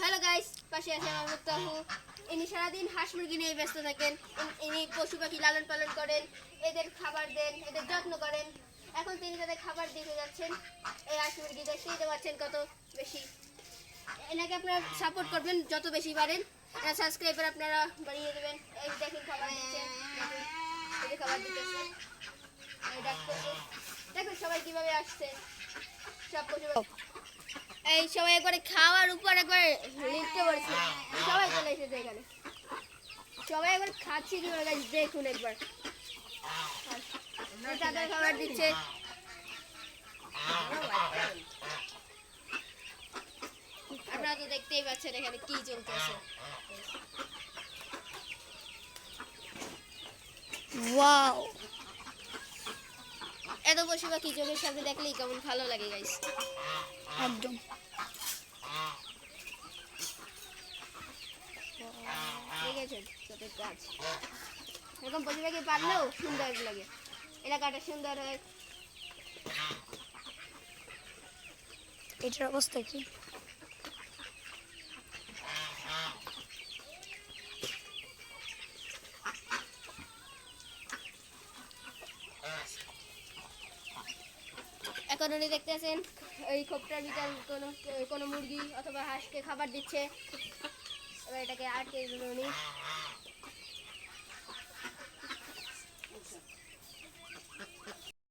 Hello guys, পাশে আছে আমার মুক্তাহু। ইনি সারাদিন হাঁস মুরগি নিয়ে ব্যস্ত থাকেন। ইনি পশু পাখি লালন পালন করেন, এদের খাবার দেন, এদের যত্ন করেন। এখন তিনি তাদের খাবার দিতে যাচ্ছেন। এই হাঁস মুরগি দেখতেই তো পাচ্ছেন কত বেশি। এনাকে আপনারা সাপোর্ট করবেন যত বেশি পারেন। সাবস্ক্রাইবার আপনারা বাড়িয়ে দেবেন। এই দেখেন খাবার দিচ্ছে, এই যে খাবার দিতেছে, এই ডাকতেছে। দেখুন সবাই কিভাবে আসছে, সব পশু পাখি। এই সবাই একবারে খাওয়ার উপর একবার লিখতে পারছে, সবাই চলে এসেছে এখানে, সবাই একবার খাচ্ছে কিভাবে গাইস দেখুন একবার। তাদের খাবার দিচ্ছে, আপনারা তো দেখতেই পাচ্ছেন এখানে কি চলতেছে। ওয়াও, এত পশু পাখি চোখের সামনে দেখলেই কেমন ভালো লাগে গাইস। একদম দেখেছেন কত গাছ, এরকম পশু পাখি পারলেও সুন্দর লাগে, এলাকাটা সুন্দর হয়। এটার অবস্থা কি? এখন উনি দেখতেছেন ওই খোপটার ভিতর কোনো মুরগি অথবা হাঁসকে খাবার দিচ্ছে। এবার এটাকে আটকে দিল উনি।